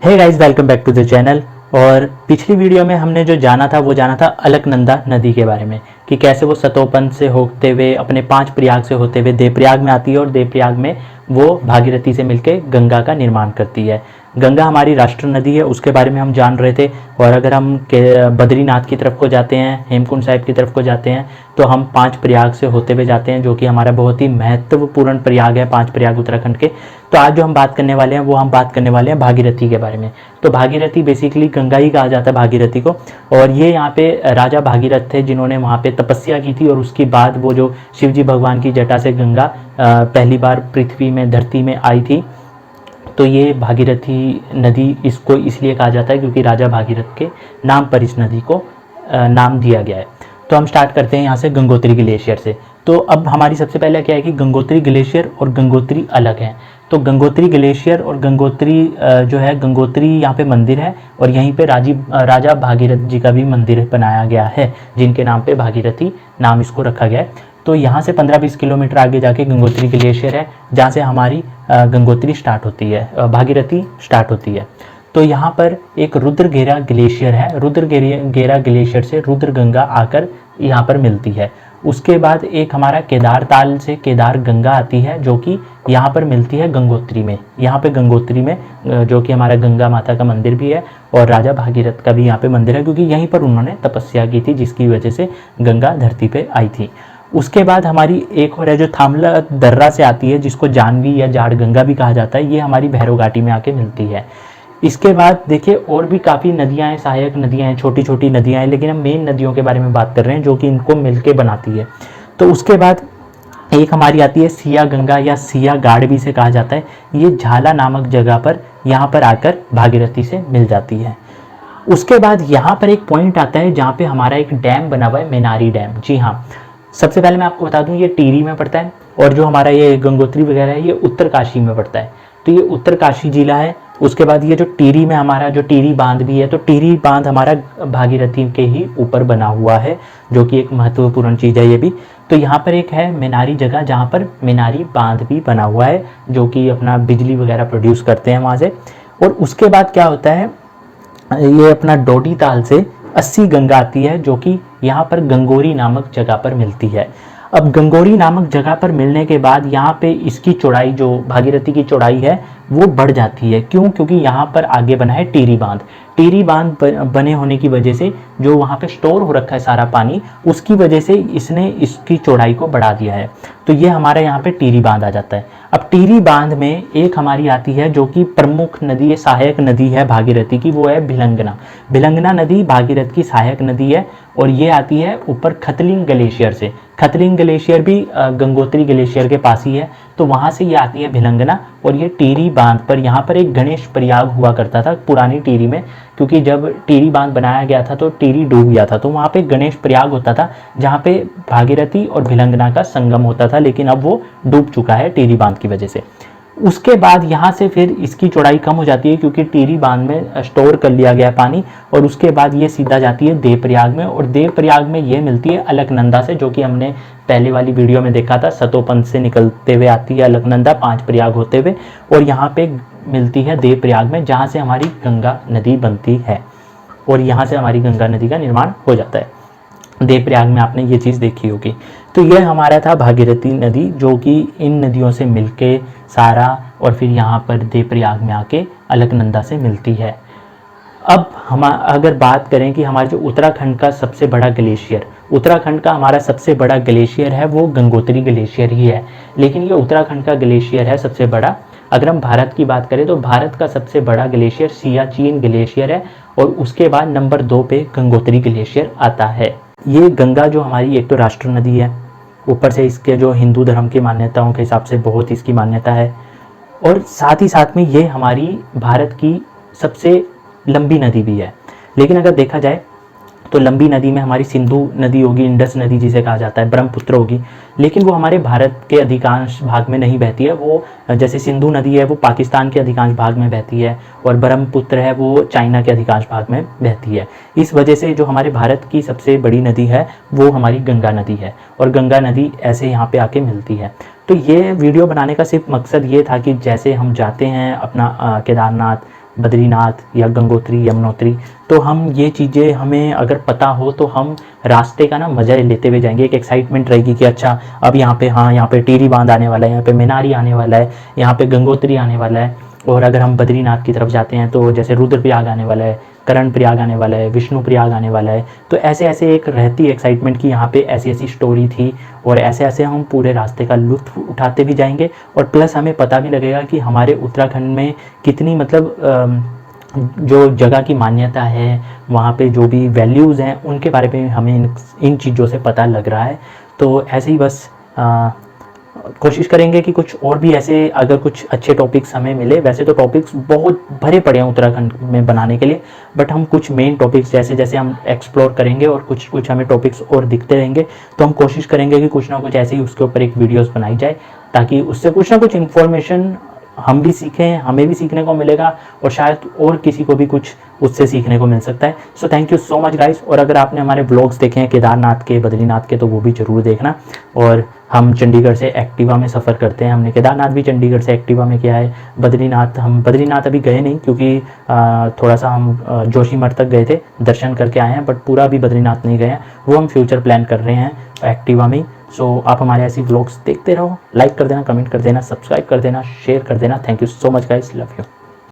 Hey guys, welcome back to the channel. और पिछली video में हमने जो जाना था अलकनंदा नदी के बारे में कि कैसे वो सतोपन से होते हुए अपने 5 प्रयाग से होते हुए देवप्रयाग में आती है और देवप्रयाग में वो भागीरथी से मिलकर गंगा का निर्माण करती है। गंगा हमारी राष्ट्र नदी है, उसके बारे में हम जान रहे थे। और अगर हम बद्रीनाथ की तरफ को जाते हैं, हेमकुंड साहिब की तरफ को जाते हैं, तो हम 5 प्रयाग से होते हुए जाते हैं, जो कि हमारा बहुत ही महत्वपूर्ण प्रयाग है, 5 प्रयाग उत्तराखंड के। तो आज जो हम बात करने वाले हैं वो हम बात करने वाले हैं भागीरथी के बारे में। तो भागीरथी बेसिकली गंगा ही कहा जाता है भागीरथी को। और ये यहाँ पे राजा भागीरथ थे जिन्होंने वहाँ पे तपस्या की थी, और उसके बाद वो जो शिवजी भगवान की जटा से गंगा पहली बार पृथ्वी में, धरती में आई थी। तो ये भागीरथी नदी इसको इसलिए कहा जाता है क्योंकि राजा भागीरथ के नाम पर इस नदी को नाम दिया गया है। तो हम स्टार्ट करते हैं यहाँ से गंगोत्री ग्लेशियर से। तो अब हमारी सबसे पहले क्या है कि गंगोत्री ग्लेशियर और गंगोत्री अलग हैं। तो गंगोत्री ग्लेशियर और गंगोत्री जो है, गंगोत्री यहाँ पे मंदिर है और यहीं पे राजा भागीरथ जी का भी मंदिर बनाया गया है, जिनके नाम पे भागीरथी नाम इसको रखा गया है। तो यहाँ से 15-20 किलोमीटर आगे जाके गंगोत्री ग्लेशियर है, जहाँ से हमारी गंगोत्री स्टार्ट होती है, भागीरथी स्टार्ट होती है। तो यहाँ पर एक रुद्रगेरा ग्लेशियर है। रुद्रगेरा ग्लेशियर से रुद्र गंगा आकर यहाँ पर मिलती है। उसके बाद एक हमारा केदार ताल से केदार गंगा आती है, जो कि यहाँ पर मिलती है गंगोत्री में। यहाँ पे गंगोत्री में जो कि हमारा गंगा माता का मंदिर भी है और राजा भागीरथ का भी यहाँ पे मंदिर है, क्योंकि यहीं पर उन्होंने तपस्या की थी, जिसकी वजह से गंगा धरती पे आई थी। उसके बाद हमारी एक और है जो थामला दर्रा से आती है, जिसको जानवी या जाड़ गंगा भी कहा जाता है। ये हमारी भैरव घाटी में आके मिलती है। इसके बाद देखिए और भी काफ़ी नदियां हैं, सहायक नदियां हैं, छोटी छोटी नदियां हैं, लेकिन हम मेन नदियों के बारे में बात कर रहे हैं जो कि इनको मिलके बनाती है। तो उसके बाद एक हमारी आती है सिया गंगा या सिया गाड़ भी से कहा जाता है। ये झाला नामक जगह पर यहाँ पर आकर भागीरथी से मिल जाती है। उसके बाद यहाँ पर एक पॉइंट आता है जहाँ पे हमारा एक डैम बना हुआ है, मेनारी डैम। जी हाँ, सबसे पहले मैं आपको बता दूं ये टिहरी में पड़ता है, और जो हमारा ये गंगोत्री वगैरह है ये उत्तरकाशी में पड़ता है। तो ये उत्तरकाशी जिला है। उसके बाद ये जो टिहरी में हमारा जो टिहरी बांध भी है, तो टिहरी बांध हमारा भागीरथी के ही ऊपर बना हुआ है, जो कि एक महत्वपूर्ण चीज़ है ये भी। तो यहाँ पर एक है मेनारी जगह, जहाँ पर मेनारी बांध भी बना हुआ है, जो कि अपना बिजली वगैरह प्रोड्यूस करते हैं वहाँ से। और उसके बाद क्या होता है, ये अपना डोडी ताल से 80 गंगा आती है, जो कि यहाँ पर गंगोरी नामक जगह पर मिलती है। अब गंगोरी नामक जगह पर मिलने के बाद यहाँ पे इसकी चौड़ाई, जो भागीरथी की चौड़ाई है, वो बढ़ जाती है। क्यों? क्योंकि यहाँ पर आगे बना है टिहरी बांध। टिहरी बांध बने होने की वजह से जो वहाँ पे स्टोर हो रखा है सारा पानी, उसकी वजह से इसने इसकी चौड़ाई को बढ़ा दिया है। तो ये हमारा यहाँ पे टिहरी बांध आ जाता है। अब टिहरी बांध में एक हमारी आती है जो कि प्रमुख नदी, सहायक नदी है भागीरथी की, वो है भिलंगना। भिलंगना नदी भागीरथ की सहायक नदी है, और ये आती है ऊपर खतलिंग ग्लेशियर से। खतलिंग ग्लेशियर भी गंगोत्री ग्लेशियर के पास ही है, तो वहाँ से ये आती है भिलंगना। और ये टिहरी बांध पर, यहाँ पर एक गणेश प्रयाग हुआ करता था पुरानी टिहरी में, क्योंकि जब टिहरी बांध बनाया गया था तो टिहरी डूब गया था, तो वहाँ पे गणेश प्रयाग होता था, जहाँ पे भागीरथी और भिलंगना का संगम होता था। लेकिन अब वो डूब चुका है टिहरी बांध की वजह से। उसके बाद यहाँ से फिर इसकी चौड़ाई कम हो जाती है, क्योंकि टिहरी बांध में स्टोर कर लिया गया पानी। और उसके बाद ये सीधा जाती है देवप्रयाग में, और देवप्रयाग में ये मिलती है अलकनंदा से, जो कि हमने पहले वाली वीडियो में देखा था। सतोपंथ से निकलते हुए आती है अलकनंदा, 5 प्रयाग होते हुए, और यहाँ पे मिलती है देवप्रयाग में, जहाँ से हमारी गंगा नदी बनती है, और यहाँ से हमारी गंगा नदी का निर्माण हो जाता है। देवप्रयाग में आपने ये चीज़ देखी होगी। तो ये हमारा था भागीरथी नदी, जो कि इन नदियों से मिलके सारा, और फिर यहाँ पर देवप्रयाग में आके अलकनंदा से मिलती है। अब हम अगर बात करें कि हमारे जो उत्तराखंड का सबसे बड़ा ग्लेशियर, उत्तराखंड का हमारा सबसे बड़ा ग्लेशियर है, वो गंगोत्री ग्लेशियर ही है। लेकिन ये उत्तराखंड का ग्लेशियर है सबसे बड़ा। अगर हम भारत की बात करें तो भारत का सबसे बड़ा ग्लेशियर सियाचिन ग्लेशियर है, और उसके बाद नंबर 2 पे गंगोत्री ग्लेशियर आता है। ये गंगा जो हमारी एक तो राष्ट्र नदी है, ऊपर से इसके जो हिंदू धर्म की मान्यताओं के हिसाब से बहुत इसकी मान्यता है, और साथ ही साथ में ये हमारी भारत की सबसे लंबी नदी भी है। लेकिन अगर देखा जाए तो लंबी नदी में हमारी सिंधु नदी होगी, इंडस नदी जिसे कहा जाता है, ब्रह्मपुत्र होगी, लेकिन वो हमारे भारत के अधिकांश भाग में नहीं बहती है। वो जैसे सिंधु नदी है वो पाकिस्तान के अधिकांश भाग में बहती है, और ब्रह्मपुत्र है वो चाइना के अधिकांश भाग में बहती है। इस वजह से जो हमारे भारत की सबसे बड़ी नदी है वो हमारी गंगा नदी है, और गंगा नदी ऐसे यहाँ पे आके मिलती है। तो ये वीडियो बनाने का सिर्फ मकसद ये था कि जैसे हम जाते हैं अपना केदारनाथ, बद्रीनाथ या गंगोत्री, यमुनोत्री। तो हम ये चीज़ें हमें अगर पता हो तो हम रास्ते का ना मज़ा लेते हुए जाएंगे। एक एक्साइटमेंट रहेगी कि अच्छा अब यहाँ पे, हाँ यहाँ पे टिहरी बांध आने वाला है, यहाँ पे मिनारी आने वाला है, यहाँ पे गंगोत्री आने वाला है। और अगर हम बद्रीनाथ की तरफ जाते हैं तो जैसे रुद्रप्रयाग आने वाला है, कर्णप्रयाग आने वाला है, विष्णुप्रयाग आने वाला है। तो ऐसे ऐसे एक रहती एक्साइटमेंट कि यहाँ पे ऐसी ऐसी स्टोरी थी, और ऐसे ऐसे हम पूरे रास्ते का लुत्फ़ उठाते भी जाएंगे। और प्लस हमें पता भी लगेगा कि हमारे उत्तराखंड में कितनी मतलब जो जगह की मान्यता है, वहाँ पे जो भी वैल्यूज़ हैं उनके बारे में हमें इन चीज़ों से पता लग रहा है। तो ऐसे ही बस कोशिश करेंगे कि कुछ और भी ऐसे अगर कुछ अच्छे टॉपिक्स हमें मिले। वैसे तो टॉपिक्स बहुत भरे पड़े हैं उत्तराखंड में बनाने के लिए, बट हम कुछ मेन टॉपिक्स जैसे जैसे हम एक्सप्लोर करेंगे और कुछ कुछ हमें टॉपिक्स और दिखते रहेंगे, तो हम कोशिश करेंगे कि कुछ ना कुछ ऐसे ही उसके ऊपर एक वीडियोस बनाई जाए, ताकि उससे कुछ ना कुछ इन्फॉर्मेशन हम भी सीखें, हमें भी सीखने को मिलेगा, और शायद और किसी को भी कुछ उससे सीखने को मिल सकता है। So thank you so much guys. और अगर आपने हमारे ब्लॉग्स देखे हैं केदारनाथ के, बद्रीनाथ के, तो वो भी ज़रूर देखना। और हम चंडीगढ़ से एक्टिवा में सफ़र करते हैं, हमने केदारनाथ भी चंडीगढ़ से एक्टिवा में किया है। हम बद्रीनाथ अभी गए नहीं, क्योंकि थोड़ा सा हम जोशीमठ तक गए थे, दर्शन करके आए हैं, बट पूरा भी बद्रीनाथ नहीं गए हैं। वो हम फ्यूचर प्लान कर रहे हैं एक्टिवा में। सो आप हमारे ऐसी व्लॉग्स देखते रहो, लाइक कर देना, कमेंट कर देना, सब्सक्राइब कर देना, शेयर कर देना। Thank you so much guys, love you.